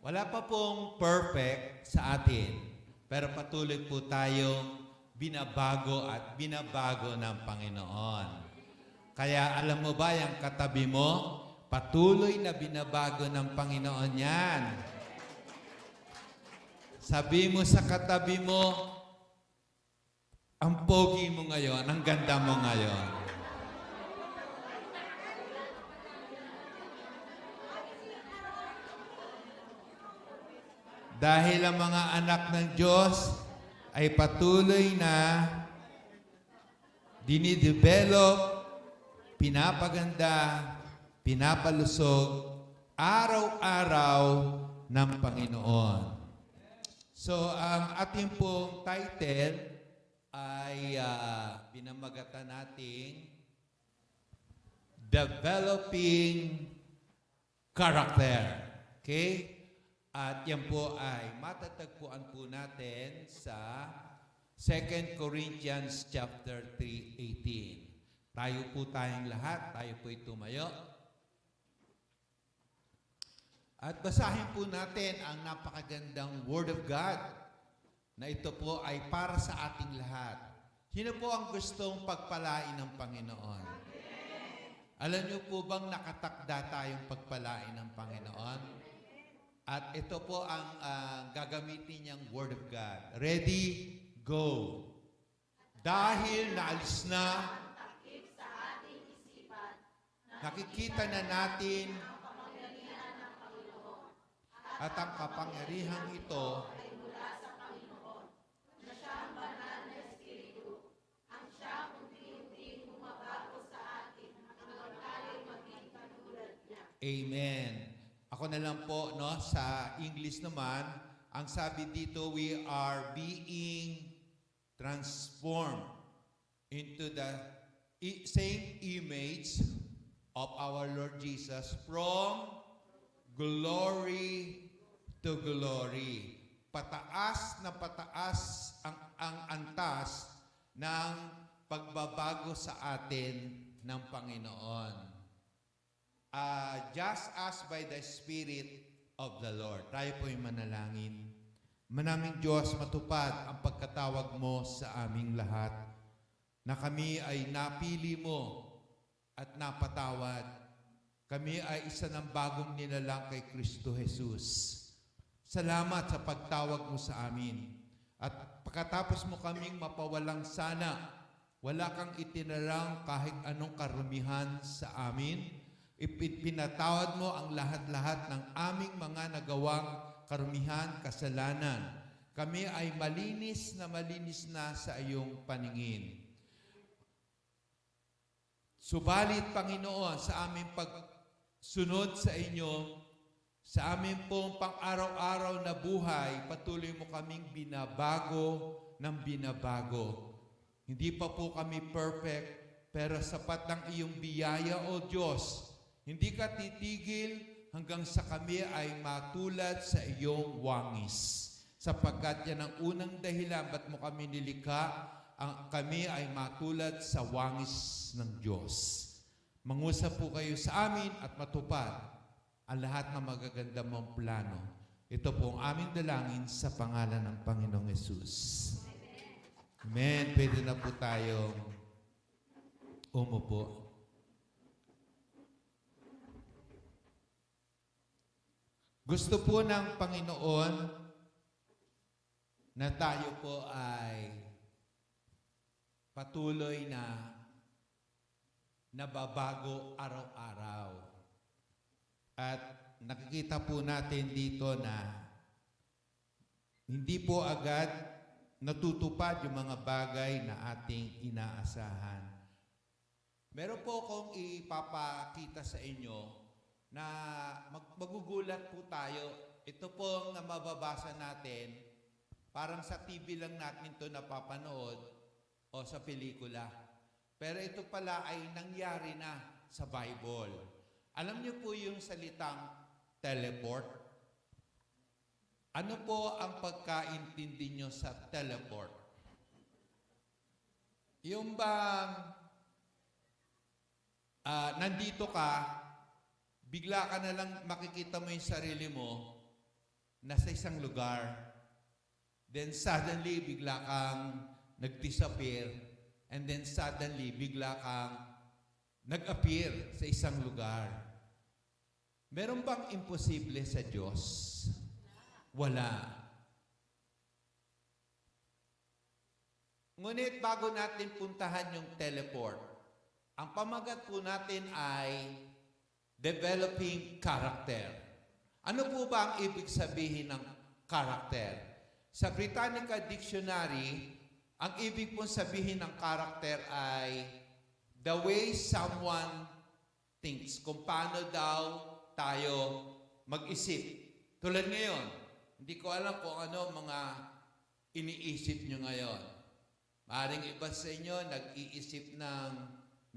Wala pa pong perfect sa atin, pero patuloy po tayong binabago at binabago ng Panginoon. Kaya alam mo ba, yung katabi mo, patuloy na binabago ng Panginoon yan. Sabi mo sa katabi mo, ang pogi mo ngayon, ang ganda mo ngayon. Dahil ang mga anak ng Diyos ay patuloy na dinidevelop, pinapaganda, pinapalusog, araw-araw ng Panginoon. So, ang ating pong title ay pinamagatan nating Developing Character. Okay? At yan po ay matatagpuan po natin sa 2 Corinthians chapter 3:18. Tayo po tayong lahat, tayo po'y tumayo. At basahin po natin ang napakagandang Word of God na ito po ay para sa ating lahat. Sino po ang gustong pagpalain ng Panginoon? Alam niyo po bang nakatakda tayong pagpalain ng Panginoon? At ito po ang gagamitin niyang Word of God. Ready, go. Dahil naalis na, nakikita na natin at ang kapangyarihan ito Amen. Ako na lang po, no, sa English naman, ang sabi dito, we are being transformed into the same image of our Lord Jesus from glory to glory. Pataas na pataas ang antas ng pagbabago sa atin ng Panginoon. Just as by the Spirit of the Lord. Tayo po'y manalangin. Manaming Diyos, matupad ang pagkatawag mo sa aming lahat na kami ay napili mo at napatawad. Kami ay isa ng bagong nilalang kay Kristo Jesus. Salamat sa pagtawag mo sa amin. At pagkatapos mo kaming mapawalang sana, wala kang itinarang kahit anong karumihan sa amin. Ipinatawad mo ang lahat-lahat ng aming mga nagawang karumihan, kasalanan. Kami ay malinis na sa iyong paningin. Subalit, Panginoon, sa aming pagsunod sa inyo, sa aming pong pang-araw-araw na buhay, patuloy mo kaming binabago ng binabago. Hindi pa po kami perfect, pero sapat ng iyong biyaya, O Diyos. Hindi ka titigil hanggang sa kami ay matulad sa iyong wangis. Sapagkat yan ang unang dahilan ba't mo kami nilikha, kami ay matulad sa wangis ng Diyos. Mangusap po kayo sa amin at matupad ang lahat ng magaganda mong plano. Ito po ang aming dalangin sa pangalan ng Panginoong Yesus. Amen. Pwede na po tayong umupo. Gusto po ng Panginoon na tayo po ay patuloy na nababago araw-araw. At nakikita po natin dito na hindi po agad natutupad yung mga bagay na ating inaasahan. Meron po akong ipapakita sa inyo na magugulat po tayo. Ito po ang mababasa natin, parang sa TV lang natin ito napapanood o sa pelikula. Pero ito pala ay nangyari na sa Bible. Alam niyo po yung salitang teleport? Ano po ang pagkaintindi niyo sa teleport? Yung bang nandito ka, bigla ka na lang makikita mo yung sarili mo nasa isang lugar. Then suddenly, bigla kang nag-disappear. And then suddenly, bigla kang nag-appear sa isang lugar. Meron bang imposible sa Diyos? Wala. Ngunit bago natin puntahan yung teleport, ang pamagat po natin ay developing character. Ano po ba ang ibig sabihin ng character? Sa Britannica Dictionary, ang ibig pong sabihin ng character ay the way someone thinks. Kung paano daw tayo mag-isip. Tulad ngayon, hindi ko alam kung ano mga iniisip nyo ngayon. Maaaring iba sa inyo nag-iisip ng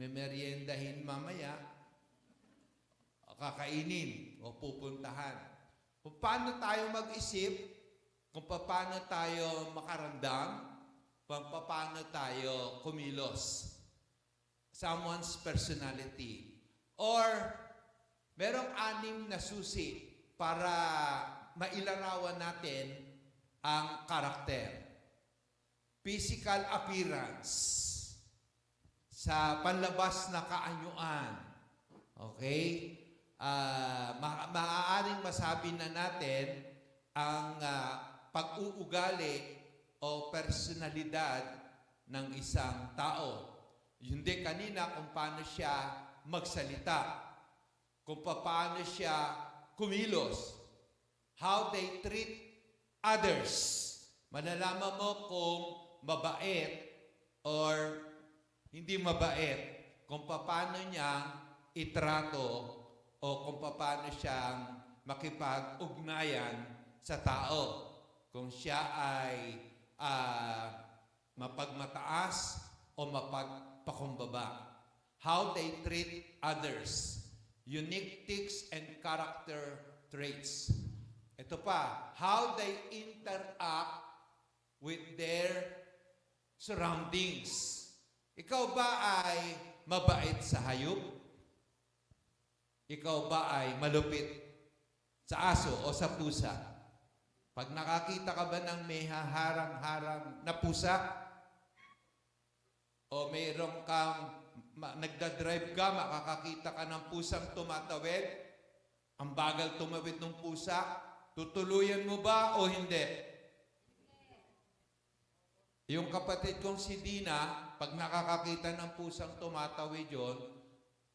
memeryendahin mamaya, o kakainin, o pupuntahan. Kung paano tayo mag-isip, kung paano tayo makaramdam, kung paano tayo kumilos. Someone's personality. Or, merong 6 na susi para mailarawan natin ang karakter. Physical appearance. Sa panlabas na kaanyuan. Okay? Maaaring masabi na natin ang pag-uugali o personalidad ng isang tao. Hindi kanina kung paano siya magsalita, kung paano siya kumilos, how they treat others. Malalaman mo kung mabait or hindi mabait, kung paano niya itrato o kung paano siyang makipag-ugnayan sa tao. Kung siya ay mapagmataas o mapagpakumbaba. How they treat others. Unique tics and character traits. Ito pa, how they interact with their surroundings. Ikaw ba ay mabait sa hayop? Ikaw ba ay malupit sa aso o sa pusa? Pag nakakita ka ba ng may haharang-harang na pusa? O mayroong kang nagdadrive ka, makakakita ka ng pusang tumatawid? Ang bagal tumawid ng pusa? Tutuluyan mo ba o hindi? Yung kapatid kong si Dina, pag nakakakita ng pusang tumatawid yun,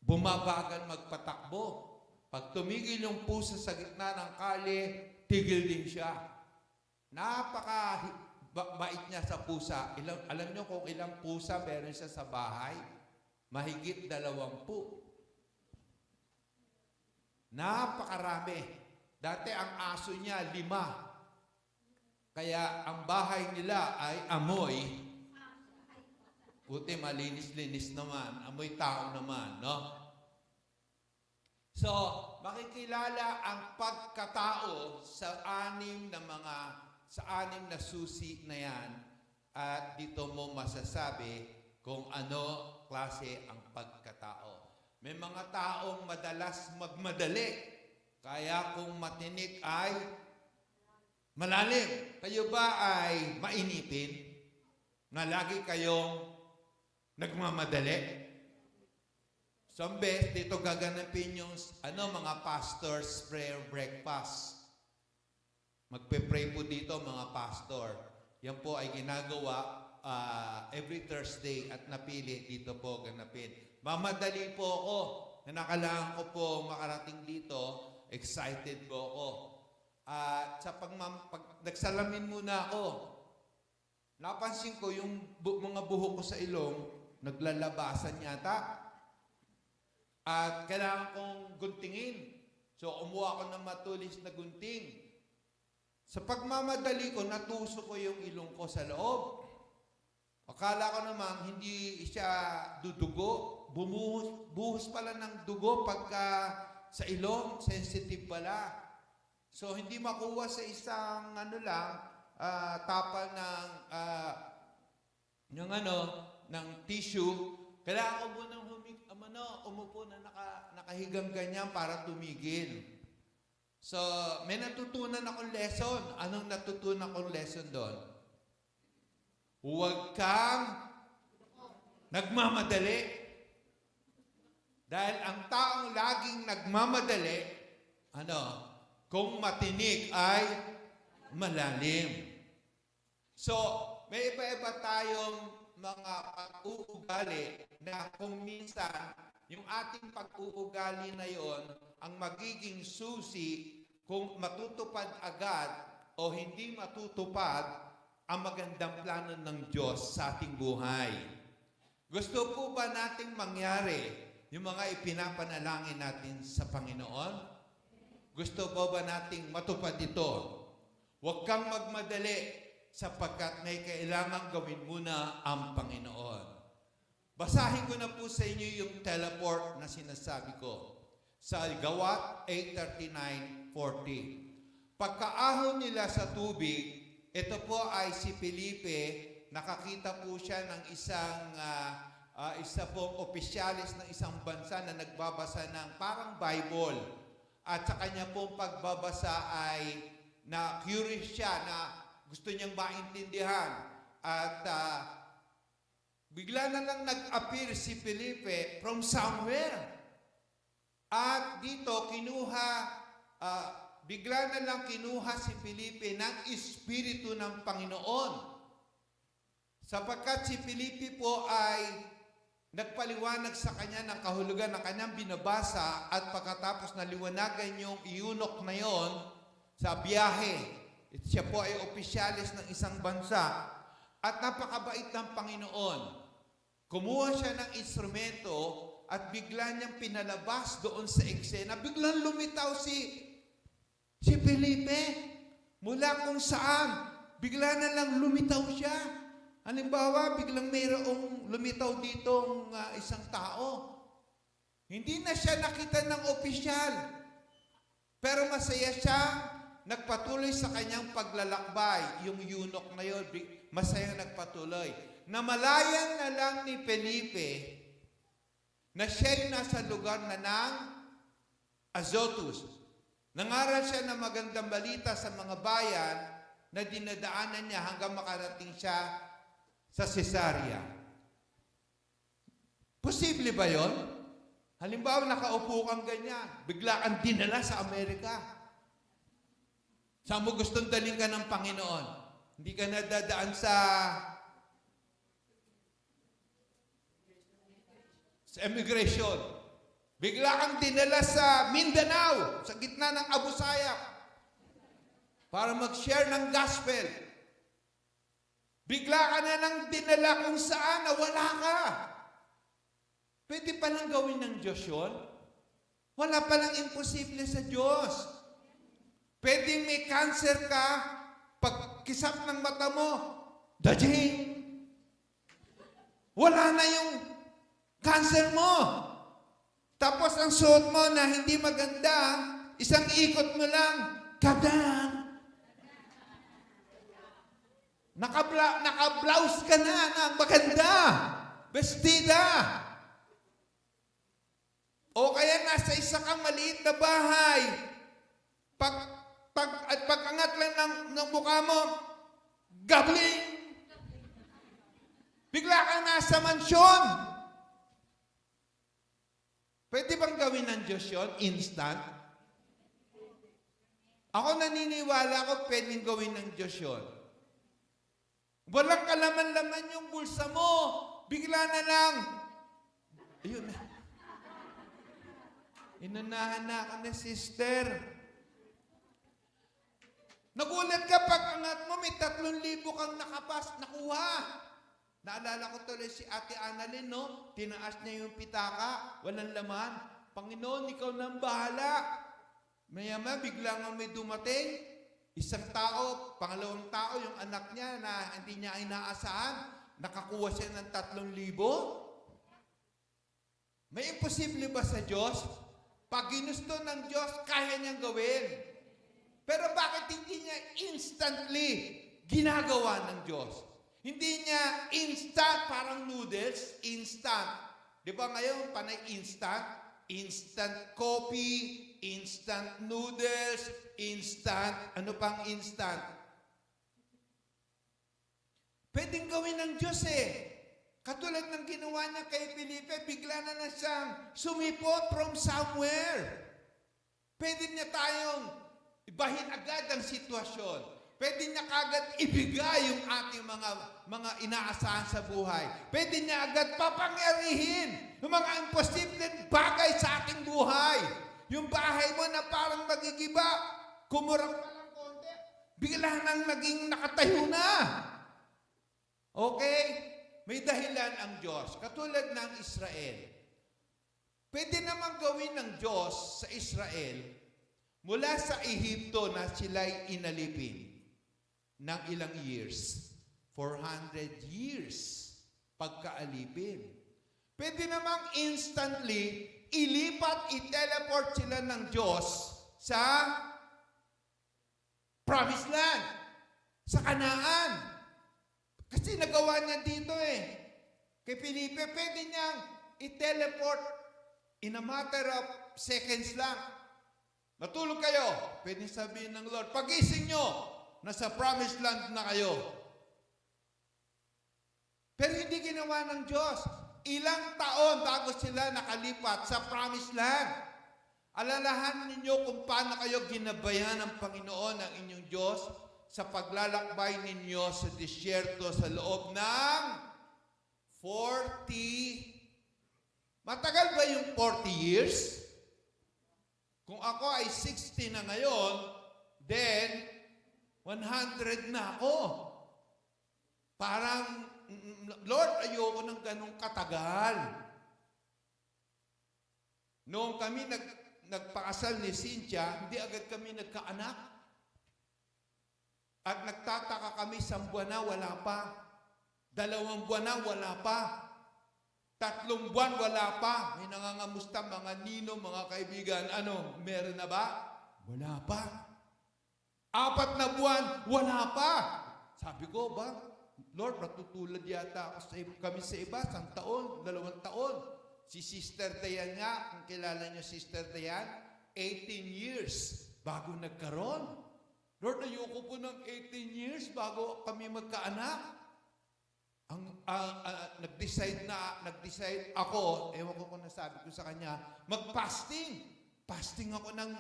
bumabagal magpatakbo. Pag tumigil yung pusa sa gitna ng kalye, tigil din siya. Napaka-bait niya sa pusa. Alam niyo kung ilang pusa meron siya sa bahay? Mahigit 20. Napakarami. Dati ang aso niya 5. Kaya ang bahay nila ay amoy. Buti malinis-linis naman. Amoy tao naman, no? So, makikilala ang pagkatao sa 6 na susi na yan at dito mo masasabi kung ano klase ang pagkatao. May mga taong madalas magmadali. Kaya kung matinik ay malalim. Kayo ba ay mainipin? Na lagi kayong nagmamadali? Someday, dito gaganapin yung mga pastors prayer breakfast. Magpe-pray po dito mga pastor. Yan po ay ginagawa every Thursday at napili dito po ganapin. Mamadali po ako na nakailangan ko po makarating dito. Excited po ako. At sa pag nagsalamin muna ako, napansin ko yung mga buhok ko sa ilong, naglalabasan yata. At kailangan kong guntingin. So, umuha ko ng matulis na gunting. Sa pagmamadali ko, natuso ko yung ilong ko sa loob. Akala ko naman, hindi siya dudugo. Buhos pala ng dugo pagka sa ilong, sensitive pala. So, hindi makuha sa isang tapal ng tissue. Kailangan ko munang umupo na nakahigang ganyan para tumigil. So, may natutunan akong lesson. Anong natutunan akong lesson doon? Huwag kang nagmamadali. Dahil ang taong laging nagmamadali, kung matinik ay malalim. So, may iba-iba tayong mga pag-uugali na kung minsan, yung ating pag-uugali na yon ang magiging susi kung matutupad agad o hindi matutupad ang magandang plano ng Diyos sa ating buhay. Gusto po ba nating mangyari yung mga ipinapanalangin natin sa Panginoon? Gusto po ba nating matupad ito? Huwag kang magmadali sapagkat may kailangan gawin muna ang Panginoon. Basahin ko na po sa inyo yung teleport na sinasabi ko. Sa Gawat 8:39-40. Pagkaahon nila sa tubig, ito po ay si Felipe, nakakita po siya ng isa pong opisyalis ng isang bansa na nagbabasa ng parang Bible. At sa kanya pong pagbabasa ay na-curious siya na gusto niyang maintindihan. At bigla na lang nag-appear si Felipe from somewhere. At dito, bigla na lang kinuha si Felipe ng Espiritu ng Panginoon. Sapagkat si Felipe po ay nagpaliwanag sa kanya ng kahulugan ng kanyang binabasa at pagkatapos naliwanagan yung eunuch na yon sa biyahe. Siya po ay opisyalis ng isang bansa at napakabait ng Panginoon. Kumuha siya ng instrumento at bigla niyang pinalabas doon sa eksena. Biglang lumitaw si Felipe. Mula kung saan, bigla na lang lumitaw siya. Halimbawa, biglang mayroong lumitaw ditong isang tao. Hindi na siya nakita ng opisyal. Pero masaya siya, nagpatuloy sa kanyang paglalakbay. Yung eunuch na yun, masaya nagpatuloy. Namalayan na lang ni Felipe na siya'y nasa lugar na ng Azotus. Nangaral siya ng magandang balita sa mga bayan na dinadaanan niya hanggang makarating siya sa Cesarea. Posible ba yon? Halimbawa, nakaupo kang ganyan, bigla kang dinala sa Amerika. Saan mo gustong daling ka ng Panginoon? Hindi ka nadadaan sa immigration. Bigla kang dinala sa Mindanao, sa gitna ng Abu Sayyaf, para mag-share ng gospel. Bigla ka na nang dinala kung saan na wala ka. Pwede palang gawin ng Diyos yun? Wala palang imposible sa Diyos. Pwede may cancer ka, pagkisap ng mata mo, dajing! Wala na yung cancer mo. Tapos ang suot mo na hindi maganda, isang ikot mo lang, kadang! Naka-blouse ka na maganda. Bestida. O kaya nasa isa kang maliit na bahay. Pag-angat lang ng mukha mo, gabling. Bigla kang nasa mansyon. Pwede bang gawin ng Diyos yun? Instant? Ako naniniwala ko pwedeng gawin ng Diyos yun. Walang kalaman-laman yung bulsa mo. Bigla na lang. Ayun na. Inunahan na ako na sister. Nagulat ka pag angat mo, may 3,000 kang nakuha. Naalala ko tuloy si Ate Annalyn, no? Tinaas niya yung pitaka, walang laman. Panginoon, ikaw nang bahala. Maya-maya, bigla nga may dumating. Isang tao, pangalawang tao, yung anak niya na hindi niya inaasahan, nakakuha siya ng 3,000. May imposible ba sa Diyos? Pag ginusto ng Diyos, kaya niyang gawin. Pero bakit hindi niya instantly ginagawa ng Diyos? Hindi niya instant, parang noodles, instant. Di ba ngayon, panay instant? Instant coffee, instant noodles, instant, ano pang instant? Pwedeng gawin ng Diyos Katulad ng ginawa niya kay Felipe, bigla na siyang sumipot from somewhere. Pwede niya tayong ibahin agad ang sitwasyon. Pwede niya kagad ibigay yung ating mga inaasahan sa buhay. Pwede niya agad papangyarihin yung mga imposibleng bagay sa ating buhay. Yung bahay mo na parang magigiba, kumurang pa lang konti, bigla nang naging nakatayo na. Okay? May dahilan ang Diyos. Katulad ng Israel. Pwede naman gawin ng Diyos sa Israel mula sa Ehipto na sila'y inalipin ng ilang years. 400 years pagkaalipin. Pwede namang instantly ilipat, i-teleport sila ng Diyos sa Promised Land, sa Kanaan. Kasi nagawa niya dito Kay Felipe, pwede niyang i-teleport in a matter of seconds lang. Natulog kayo. Pwede sabihin ng Lord, pagising nyo, nasa Promised Land na kayo. Pero hindi ginawa ng Diyos. Ilang taon bago sila nakalipat sa Promised Land. Alalahanin ninyo kung paano kayo ginabayan ng Panginoon ang inyong Diyos sa paglalakbay ninyo sa disyerto sa loob ng 40. Matagal ba yung 40 years? Kung ako ay 60 na ngayon, then 100 na ako. Parang, Lord, ayoko ng ganong katagal. Noong kami nagpakasal ni Cynthia, hindi agad kami nagkaanak. At nagtataka kami, 1 buwan na, wala pa. 2 buwan na, wala pa. 3 buwan, wala pa. May nangangamusta, mga nino, mga kaibigan. Ano, meron na ba? Wala pa. 4 na buwan, wala pa. Sabi ko, Lord, natutulad yata kami sa iba, 1 taon, 2 taon. Si Sister Dayan nga, kung kilala niyo Sister Dayan, 18 years bago nagkaroon. Lord, ayoko po ng 18 years bago kami magkaanak. Nag-decide ako, ewan ko kung nasabi ko sa kanya, mag-fasting. Fasting ako ng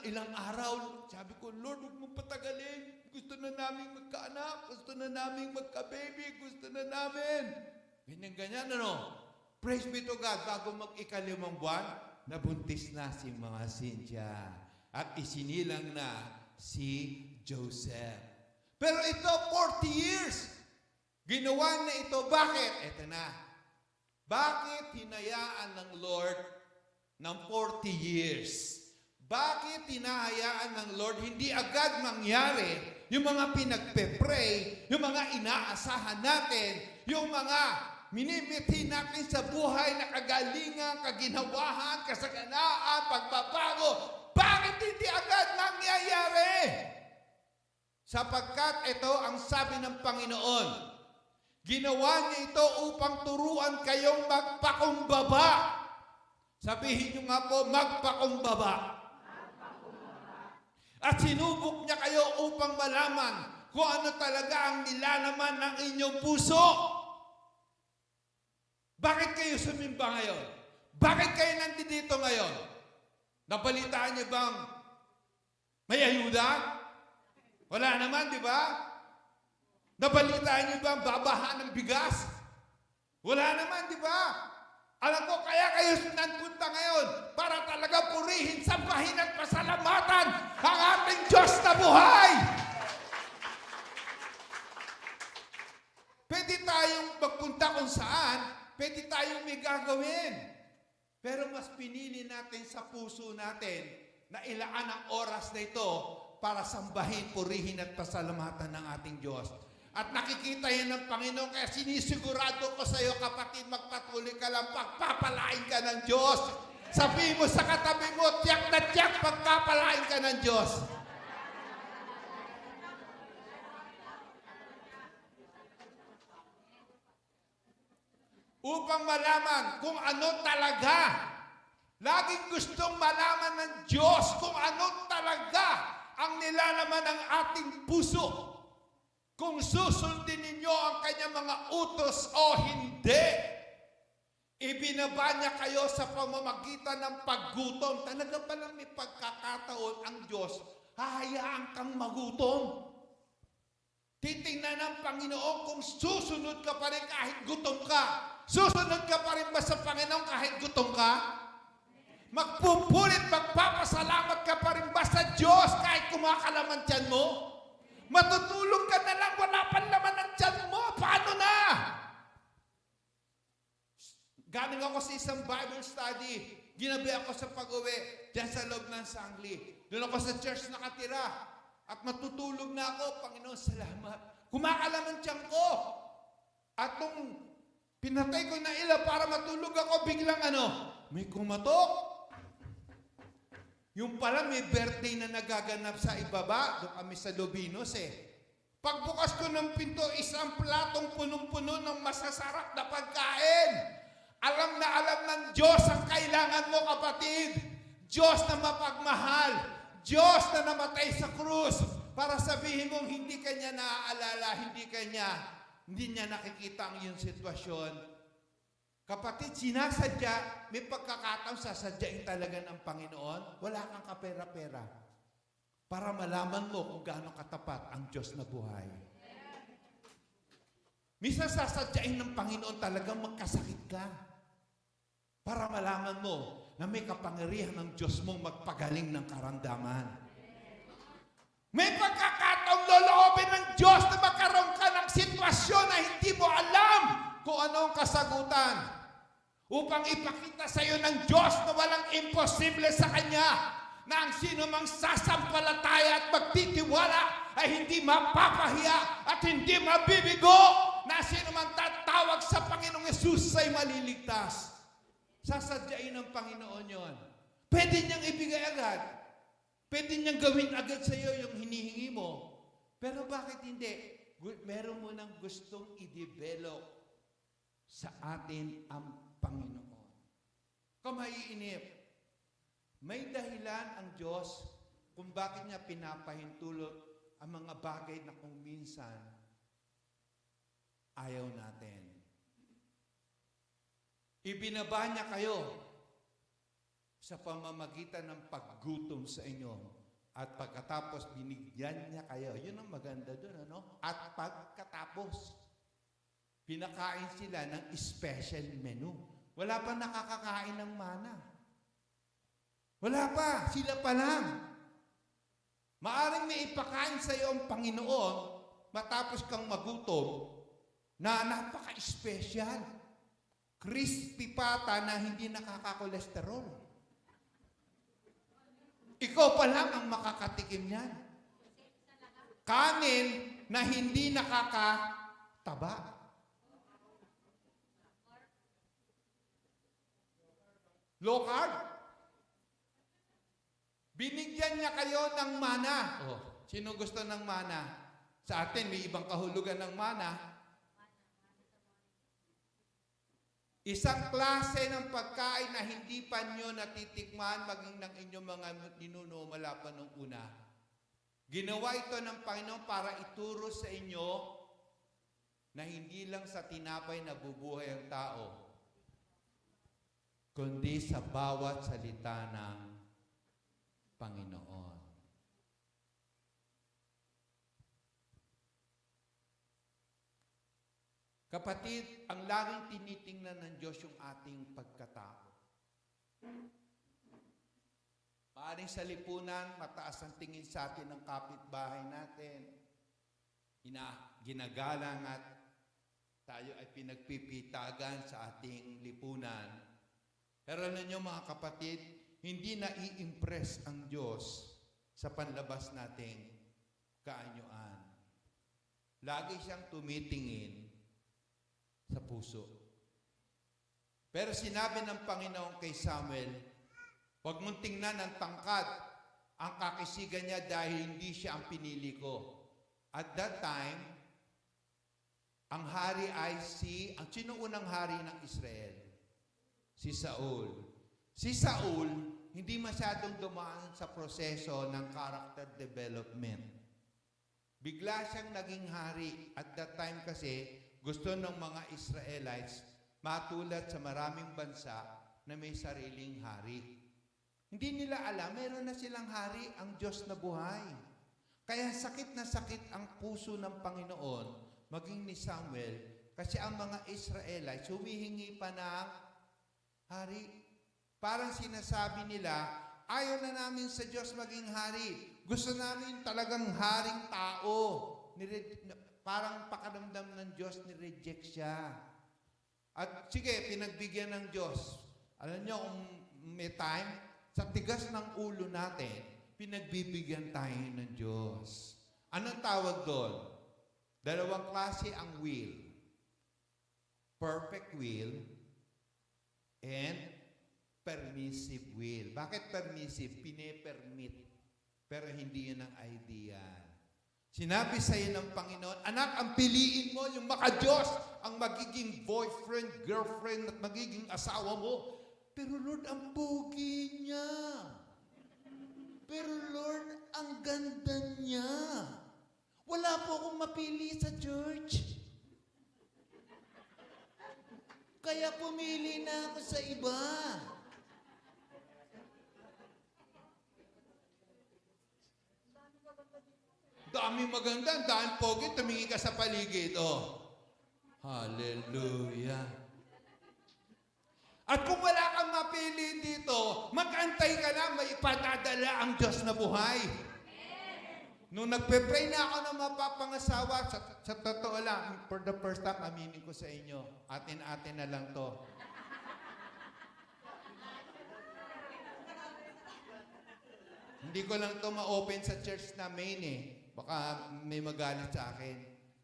ilang araw. Sabi ko, Lord, huwag mong patagalin. Gusto na namin magkaanak. Gusto na namin magka-baby. Gusto na namin. Ganyan, Praise be to God. Bago mag-5 buwan, nabuntis na si mga Cynthia. At isinilang na si Joseph. Pero ito, 40 years. Ginawa na ito. Bakit? Ito na. Bakit hinayaan ng Lord ng 40 years? Bakit hinahayaan ng Lord hindi agad mangyari yung mga pinagpe-pray, yung mga inaasahan natin, yung mga minimithi natin sa buhay na kagalingan, kaginawahan, kasaganaan, pagbabago? Bakit hindi agad nangyayari? Sapagkat ito ang sabi ng Panginoon, ginawa niya ito upang turuan kayong magpakumbaba. Sabihin niyo nga po, magpakumbaba. At sinubok niya kayo upang malaman kung ano talaga ang nilalaman ng inyong puso. Bakit kayo sumimba ngayon? Bakit kayo nandito ngayon? Nabalitaan niyo bang may ayuda? Wala naman, di ba? Nabalitaan niyo bang babaha ng bigas? Wala naman, di ba? Alam ko, kaya kayo nandpunta ngayon para talaga purihin, sambahin at pasalamatan ang ating Diyos na buhay. Pwede tayong magpunta kung saan, pwede tayong may gagawin. Pero mas pinili natin sa puso natin na ilaan ang oras na ito para sambahin, purihin at pasalamatan ng ating Diyos. At nakikita yan ng Panginoon, kaya sinisigurado ko sa iyo, kapatid, magpatuloy ka lang, pagpapalain ka ng Diyos. Sabihin mo sa katabi mo, tiyak na tiyak, pagpapalain ka ng Diyos. Upang malaman kung ano talaga Laging gustong malaman ng Diyos kung ano talaga ang nilalaman ng ating puso. Kung susundin ninyo ang kanyang mga utos o hindi. Ibinaba niya kayo sa pamamagitan ng paggutom. Talaga palang may pagkakataon ang Diyos, hahayaan kang magutom. Titingnan ng Panginoon kung susunod ka pa rin kahit gutom ka. Susunod ka pa rin ba sa Panginoon kahit gutom ka? Magpupulit, magpapasalamat ka pa rin ba sa Diyos kahit kumakalaman tiyan mo? Matutulog ka na lang, wala pang laman ng tiyan mo. Paano na? Galing ako sa isang Bible study. Ginabi ako sa pag-uwi diyan sa loob ng Sangli. Doon ako sa church nakatira. At matutulog na ako. Panginoon, salamat. Kumakalaman tiyan ko. At nung pinatay ko na ilaw para matulog ako, biglang may kumatok. Yung pala may birthday na nagaganap sa ibaba. Doon kami sa Lobinos Pagbukas ko ng pinto, isang platong punong-puno ng masasarap na pagkain. Alam na alam ng Diyos ang kailangan mo, kapatid. Diyos na mapagmahal. Diyos na namatay sa krus para sabihin mong hindi kanya naaalala, hindi niya nakikita ang iyong sitwasyon. Kapatid, sinasadya, may pagkakataon sasadyain talaga ng Panginoon, wala kang kapera-pera para malaman mo kung gaano katapat ang Diyos na buhay. Minsan sasadyain ng Panginoon talagang magkasakit ka para malaman mo na may kapangyarihan ng Diyos mong magpagaling ng karamdaman. May pagkakataong loloobin ng Diyos na magkaroon ka ng sitwasyon na hindi mo alam kung anong kasagutan upang ipakita sa iyo ng Diyos na walang imposible sa Kanya, na ang sino mang sasampalataya at magtitiwala ay hindi mapapahiya at hindi mabibigo, na sino mang tatawag sa Panginoong Yesus ay maliligtas. Sasadyain ng Panginoon yon. Pwede niyang ibigay agad. Pwede niyang gawin agad sa iyo yung hinihingi mo. Pero bakit hindi? Meron mo nang gustong i-develop sa atin ang Panginoon. Kung maiinip, may dahilan ang Diyos kung bakit niya pinapahintulot ang mga bagay na kung minsan ayaw natin. Ibinaba niya kayo sa pamamagitan ng paggutom sa inyo. At pagkatapos, binigyan niya kayo. Yun ang maganda doon, At pagkatapos, pinakain sila ng special menu. Wala pa nakakakain ng mana. Wala pa. Sila pa lang. Maaring may ipakain sa iyo ang Panginoon matapos kang magutom na napaka-special. Crispy pata na hindi nakaka-kolesterol. Ikaw pa lang ang makakatikim niyan. Kanin na hindi nakakataba. Low carb. Binigyan niya kayo ng mana. Sino gusto ng mana? Sa atin, may ibang kahulugan ng mana. Isang klase ng pagkain na hindi pa nyo natitikman maging ng inyong mga ninuno mula pa nung una. Ginawa ito ng Panginoon para ituro sa inyo na hindi lang sa tinapay nabubuhay ang tao, kundi sa bawat salita ng Panginoon. Kapatid, ang laging tinitingnan ng Diyos yung ating pagkatao. Maaring sa lipunan, mataas ang tingin sa atin ng kapitbahay natin. Ginagalang at tayo ay pinagpipitagan sa ating lipunan. Pero ninyo mga kapatid, hindi nai-impress ang Diyos sa panlabas nating kaanyuan. Lagi siyang tumitingin sa puso. Pero sinabi ng Panginoon kay Samuel, huwag mong tingnan ang tangkad, ang kakisigan niya dahil hindi siya ang pinili ko. At that time, ang hari ay sino unang hari ng Israel? Si Saul. Si Saul, hindi masyadong dumaan sa proseso ng character development. Bigla siyang naging hari. At that time kasi, gusto ng mga Israelites matulad sa maraming bansa na may sariling hari. Hindi nila alam, meron na silang hari, ang Diyos na buhay. Kaya sakit na sakit ang puso ng Panginoon, maging ni Samuel, kasi ang mga Israelites humihingi pa ng hari. Parang sinasabi nila, ayaw na namin sa Diyos maging hari. Gusto namin talagang haring tao. Parang pakiramdam ng Diyos, nireject siya. At sige, pinagbigyan ng Diyos. Alam niyo, kung may time, sa tigas ng ulo natin, pinagbibigyan tayo ng Diyos. Anong tawag doon? Dalawang klase ang will. Perfect will and permissive will. Bakit permissive? Pine-permit. Pero hindi yun ang idea. Sinabi sa iyo ng Panginoon, anak, ang piliin mo yung maka-Diyos, ang magiging boyfriend, girlfriend, at magiging asawa mo. Pero Lord, ang pogi niya. Pero Lord, ang ganda niya. Wala po akong mapili sa church. Kaya pumili na ako sa iba. Dami maganda, dami pogi, tumingin ka sa paligid. Oh. Hallelujah. At kung wala kang mapili dito, mag-antay ka lang, may ipadadala ang Diyos na buhay. Nung nagpe-pray na ako na mapapangasawa, sa totoo lang, for the first time, aminin ko sa inyo, atin-atin na lang to. Hindi ko lang to ma-open sa church na main eh. Baka may magalit sa akin.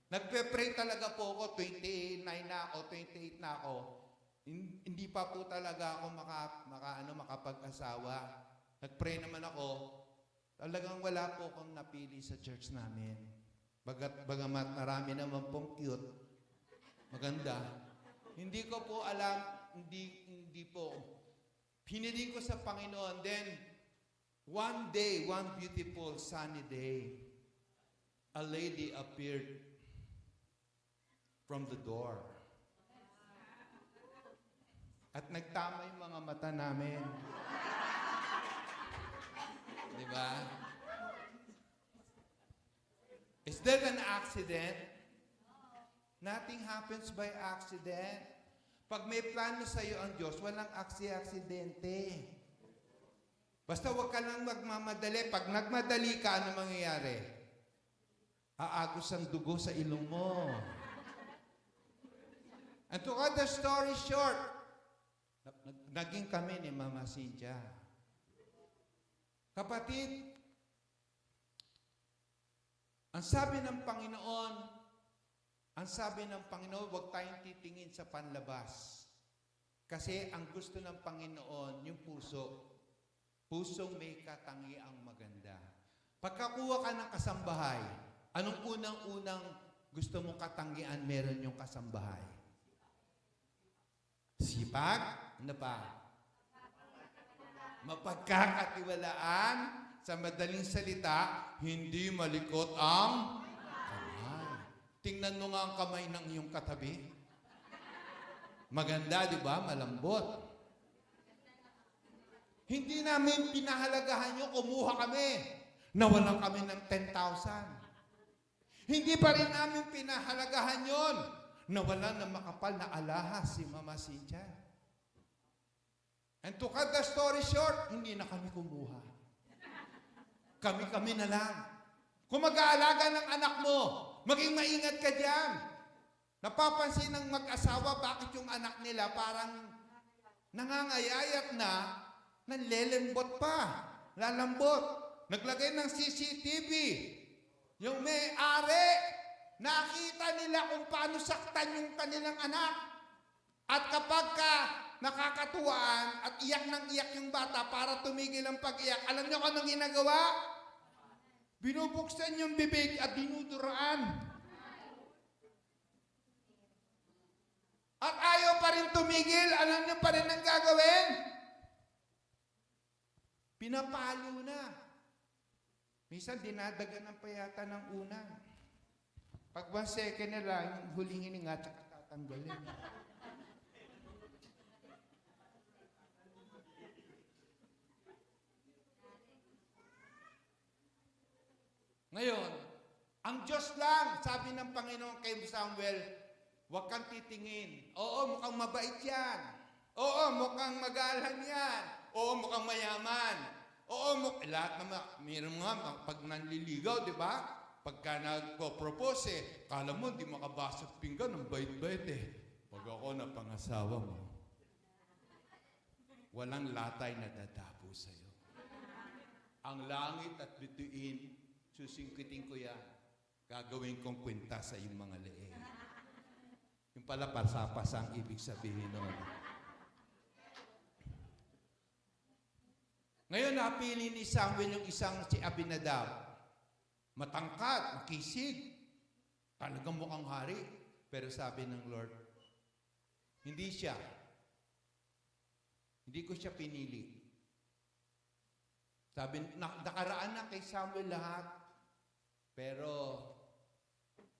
Nagpe-pray talaga po ako, 29 na ako, 28 na ako. Hindi pa po talaga ako makapag-asawa. Nag-pray naman ako. Talagang wala po akong napili sa church namin. Bagamat marami naman pong cute, maganda. Hindi ko po alam, hindi po. Hiniling ko sa Panginoon. Then, one day, one beautiful sunny day, a lady appeared from the door. At nagtama yung mga mata namin. Di ba? Is that an accident? Nothing happens by accident. Pag may plano sa iyo ang Diyos, walang aksidente. Basta huwag ka lang magmamadali. Pag nagmadali ka, ano mangyayari? Aagos ang dugo sa ilong mo. And to cut the story short, naging kami ni Mama Cynthia. Kapatid, ang sabi ng Panginoon, huwag tayong titingin sa panlabas. Kasi ang gusto ng Panginoon, yung puso. Pusong may katangiang maganda. Pagkakuha ka ng kasambahay, anong unang-unang gusto mong katangian meron yung kasambahay? Sipag? Ano pa? Mapagkakatiwalaan, sa madaling salita, hindi malikot ang kamay. Tingnan mo nga ang kamay ng iyong katabi. Maganda, di ba? Malambot. Hindi namin pinahalagahan yung kumuha kami. Nawalan kami ng 10,000. Hindi pa rin namin pinahalagahan yon. Nawalan ng makapal na alahas si Mama Cynthia. And to cut the story short, hindi na kami kumuha. Kami-kami na lang. Kung mag-aalaga ng anak mo, maging maingat ka dyan. Napapansin ng mag-asawa, bakit yung anak nila parang nangangayayat na, nanlelembot pa. Lalambot. Naglagay ng CCTV. Yung may-ari, nakita nila kung paano saktan yung kanilang anak. At kapag ka nakakatuwaan at iyak ng iyak yung bata para tumigil ang pag-iyak, alam niyo kung anong ginagawa? Binubuksan yung bibig at dinuduraan. At ayaw pa rin tumigil, alam niyo pa rin ang gagawin? pinapalo na. Minsan, dinadaganan pa yata ng una. Pag 1 second na lang, yung huling hininga, tsaka tatanggalin. Ngayon, ang Diyos lang, sabi ng Panginoon kay Samuel, huwag kang titingin. Oo, mukhang mabait yan. Oo, mukhang magalang yan. Oo, mukhang mayaman. Oo, lahat naman, mayroon nga, pag nanliligaw, di ba? Pagka nagpo-propose, kala mo, di makabasa pinggan, ang bait-bait eh. Pag ako na pangasawa mo, walang latay na dadapo sa'yo. Ang langit at bituin, susingkitin ko yan. Gagawin kong kwenta sa iyong mga leeg. Yung pala, pasapasa ang ibig sabihin nun. Ngayon, napili ni Samuel yung isang si Abinadab. Matangkad, makisig. Talagang mukhang hari. Pero sabi ng Lord, hindi siya. Hindi ko siya pinili. Sabi, nakaraan na kay Samuel lahat. Pero,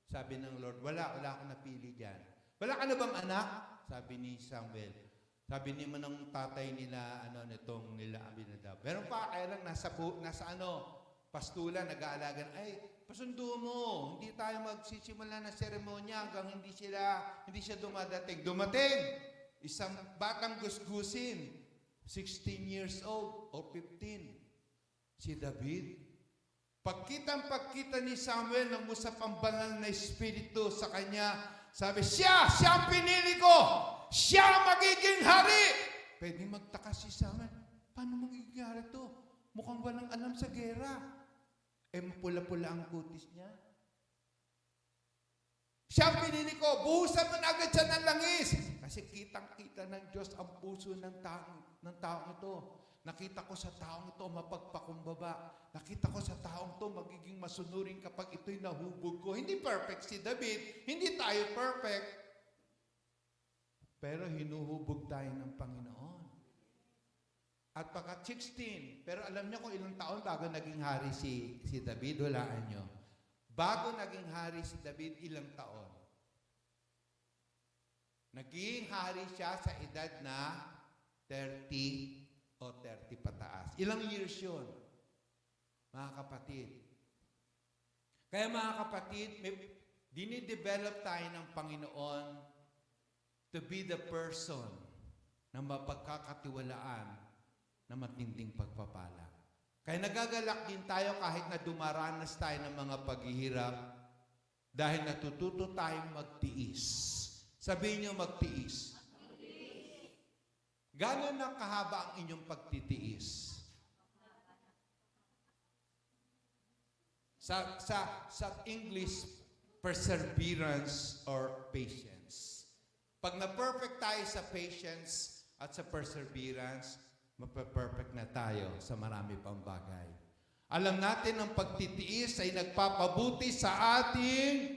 sabi ng Lord, wala akong napili dyan. Wala ka na bang anak? Sabi ni Samuel. Sabi naman ng tatay nila, nila Abinadab. Meron pa, kaya lang nasa pastulan, nag-aalagan, ay, pasundo mo, hindi tayo magsisimula ng seremonya hanggang hindi siya dumadating. Dumating, isang batang gusgusin, 16 years old or 15, si David. Pagkita ni Samuel ng usap ang banal na espiritu sa kanya, sabi, siya ang pinili ko, siya magiging hari. Pwede magtaka si Samuel, paano magiging hari to? Mukhang walang alam sa gera. Mapula-pula ang kutis niya. Siya ang pinili ko, buhusan mo na agad siya ng langis. Kasi kitang-kita ng Diyos ang puso ng taong ito. Nakita ko sa taong ito mapagpakumbaba. Nakita ko sa taong ito magiging masunurin kapag ito'y nahubog ko. Hindi perfect si David. Hindi tayo perfect. Pero hinuhubog tayo ng Panginoon. At pagka 16, pero alam niyo kung ilang taon bago naging hari si David, walaan niyo. Bago naging hari si David, ilang taon? Naging hari siya sa edad na 30 o 30 pataas. Ilang years yun? Mga kapatid. Kaya mga kapatid, dinidevelop tayo ng Panginoon to be the person na mapagkakatiwalaan na matinding pagpapala. Kaya nagagalak din tayo kahit na dumaranas tayo ng mga paghihirap dahil natututo tayong magtiis. Sabihin niyo magtiis. Gano'n na kahaba ang inyong pagtitiis? Sa English, perseverance or patience. Pag na-perfect tayo sa patience at sa perseverance, mapaperfect na tayo sa marami pang bagay. Alam natin ang pagtitiis ay nagpapabuti sa ating.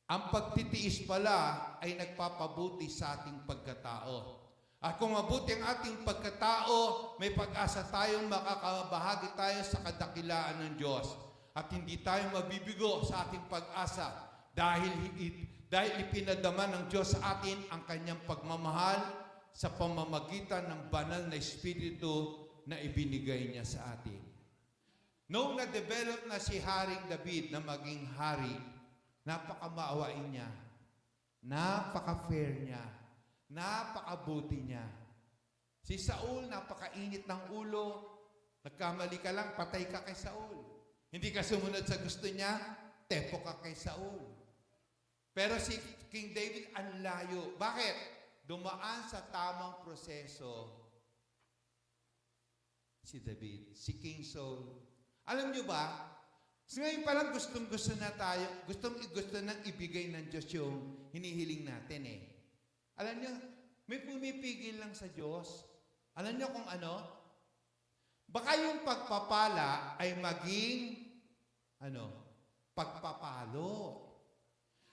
Ang pagtitiis pala ay nagpapabuti sa ating pagkatao. At kung mabuti ang ating pagkatao, may pag-asa tayong makakabahagi tayo sa kadakilaan ng Diyos. At hindi tayo mabibigo sa ating pag-asa dahil ipinadama ng Diyos sa atin ang kanyang pagmamahal sa pamamagitan ng banal na espiritu na ibinigay niya sa atin. Noong na-develop na si Haring David na maging hari, napaka-maawain niya, napaka-fair niya, napakabuti niya. Si Saul, napakainit ng ulo, nagkamali ka lang, patay ka kay Saul. Hindi ka sumunod sa gusto niya, tepo ka kay Saul. Pero si King David, ang layo. Bakit? Dumaan sa tamang proseso si David, si King Saul. Alam niyo ba, ngayon pa lang gustong-gusto na tayo, gusto nang ibigay ng Diyos yung hinihiling natin eh. Alam niyo, may pumipigil lang sa Diyos. Alam niyo kung ano? Baka yung pagpapala ay maging, pagpapalo.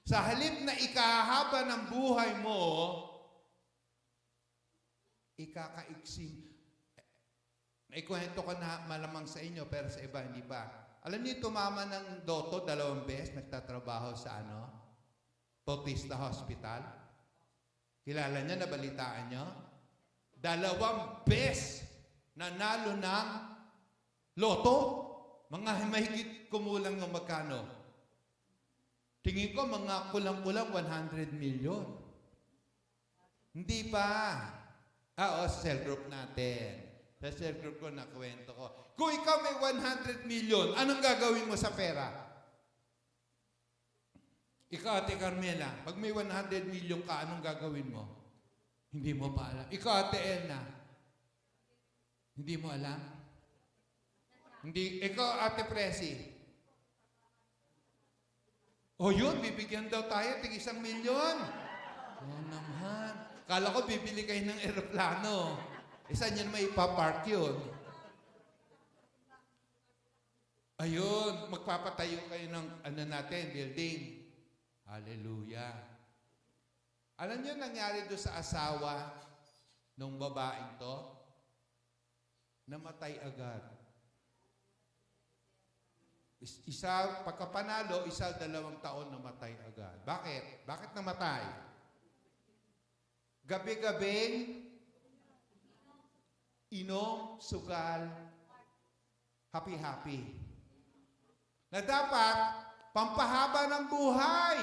Sa halip na ikahaba ng buhay mo, ikakaiksim. Naikwento ko na malamang sa inyo, pero sa iba hindi pa. Alam niyo, tumama ng Doto 2 beses, nagtatrabaho sa Bautista Hospital. Kilala niya, nabalitaan niyo? 2 beses nanalo ng loto. Mga mahigit kumulang ng magkano? Tingin ko mga kulang-kulang 100 million. Hindi pa. Sa cell group natin. Sa cell group ko, nakwento ko. Kung ikaw may 100 million, anong gagawin mo sa pera? Ikaw, Ate Carmela, pag may 100 million ka, anong gagawin mo? Hindi mo pa alam. Ikaw, Ate Elna, hindi mo alam? Hindi. Ikaw, Ate Presi. O yun, bibigyan daw tayo tig 1 milyon. Oo naman. Kala ko bibili kayo ng eroplano. Isa niyan may ipapark yun. Ayun, magpapatayo kayo ng building. Hallelujah. Alam niyo nangyari doon sa asawa ng babaeng to? Namatay agad. Isa, pagkapanalo, 2 taon namatay agad. Bakit? Bakit namatay? Gabi-gabing inom, sugal, happy-happy. Na dapat, pampahaba ng buhay.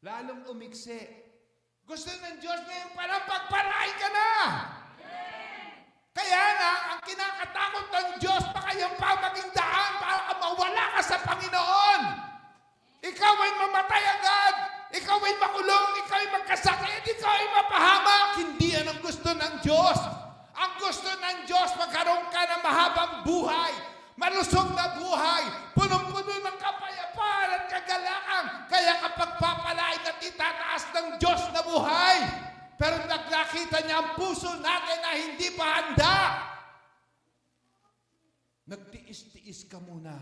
Lalong umiksi. Gusto ng Diyos na yung parang pagpalain ka na. Kaya na, ang kinakatakot ng Diyos, baka yung maging daan para mawala ka sa Panginoon. Ikaw ay mamatay agad. Ikaw ay makulong. Ikaw ay magkasakit. Ikaw ay mapahamak. Hindi yan ang gusto ng Diyos. Ang gusto ng Diyos, magkaroon ka ng mahabang buhay, malusog na buhay, punong-puno ng kapayapaan at kagalakan. Kaya kapag papalain at itataas ng Diyos na buhay, pero nakita niya ang puso natin na hindi pa handa. Nagtiis-tiis ka muna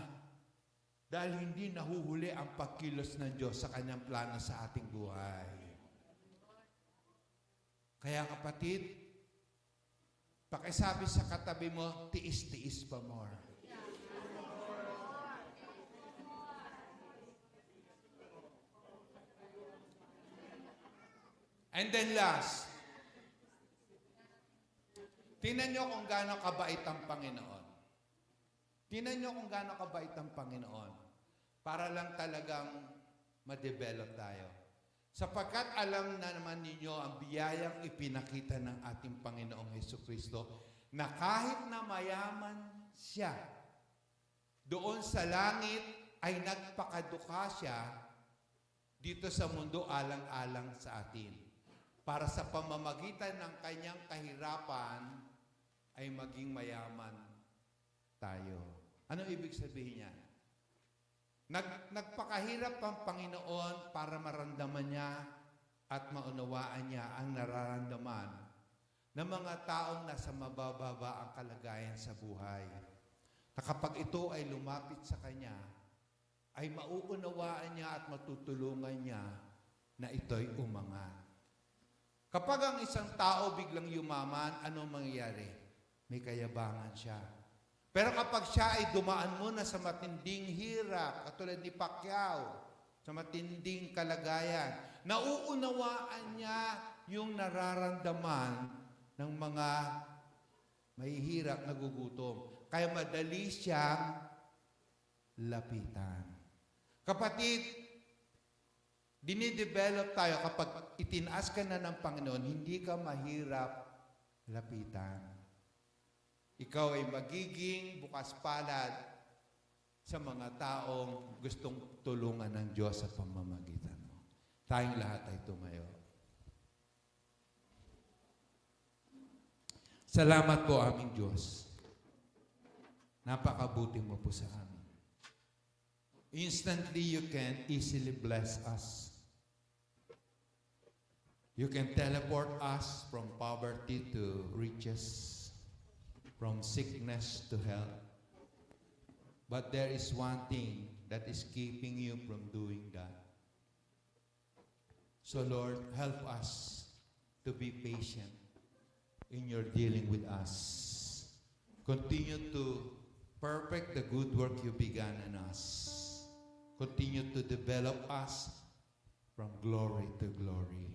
dahil hindi nahuhuli ang pagkilos ng Diyos sa kanyang plano sa ating buhay. Kaya kapatid, pakisabi sa katabi mo, tiis-tiis pa more. And then last, tingnan nyo kung gaano kabait ang Panginoon. Tingnan nyo kung gaano kabait ang Panginoon para lang talagang ma-develop tayo. Sapagkat alam na naman ninyo ang biyayang ipinakita ng ating Panginoong Hesukristo na kahit na mayaman siya, doon sa langit ay nagpakaduka siya dito sa mundo alang-alang sa atin. Para sa pamamagitan ng kanyang kahirapan ay maging mayaman tayo. Ano ibig sabihin niya? Nagpakahirap ang Panginoon para maramdaman niya at maunawaan niya ang nararamdaman ng mga taong nasa mabababa ang kalagayan sa buhay. Na kapag ito ay lumapit sa Kanya, ay mauunawaan niya at matutulungan niya na ito'y umangat. Kapag ang isang tao biglang yumaman, ano mangyayari? May kayabangan siya. Pero kapag siya ay dumaan muna sa matinding hirap, katulad ni Pacquiao, sa matinding kalagayan, nauunawaan niya yung nararamdaman ng mga mahihirap na gugutom. Kaya madali siyang lapitan. Kapatid, dinidevelop tayo kapag itinaas ka na ng Panginoon, hindi ka mahirap lapitan. Ikaw ay magiging bukas palad sa mga taong gustong tulungan ng Diyos sa pamamagitan mo. Tayong lahat ay tumayo. Salamat po aming Diyos. Napakabuti mo po sa amin. Instantly, you can easily bless us. You can teleport us from poverty to riches, from sickness to health. But there is one thing that is keeping you from doing that. So Lord, help us to be patient in your dealing with us. Continue to perfect the good work you began in us. Continue to develop us from glory to glory,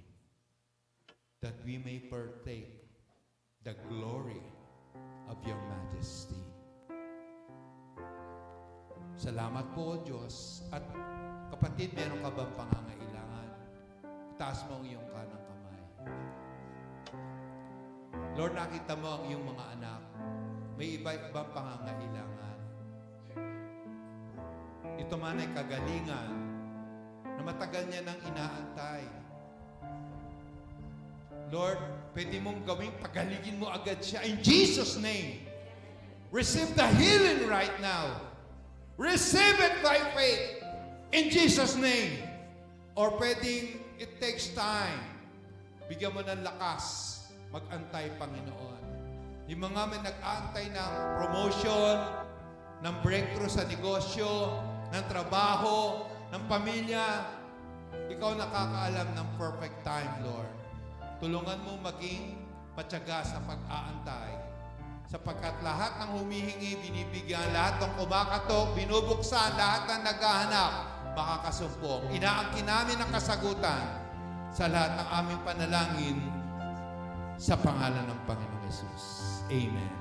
that we may partake the glory of your majesty. Salamat po, Diyos. At kapatid, meron ka bang pangangailangan? Taas mo ang iyong kanang kamay. Lord, nakita mo ang iyong mga anak. May iba-ibang pangangailangan. Ito man ay kagalingan na matagal niya nang inaantay. Lord, pwede mong gawing pagalingin mo agad siya. In Jesus' name, receive the healing right now. Receive it by faith. In Jesus' name. Or pwedeng it takes time. Bigyan mo ng lakas. Mag-antay, Panginoon. Yung mga may nag-aantay ng promotion, ng breakthrough sa negosyo, ng trabaho, ng pamilya, ikaw nakakaalam ng perfect time, Lord. Tulungan mo maging patyaga sa pag-aantay. Sapagkat lahat ng humihingi, binibigyan, lahat ng kumakatok, binubuksan, lahat ng naghahanap, makakasumpong. Inaangkin namin ang kasagutan sa lahat ng aming panalangin sa pangalan ng Panginoong Yesus. Amen.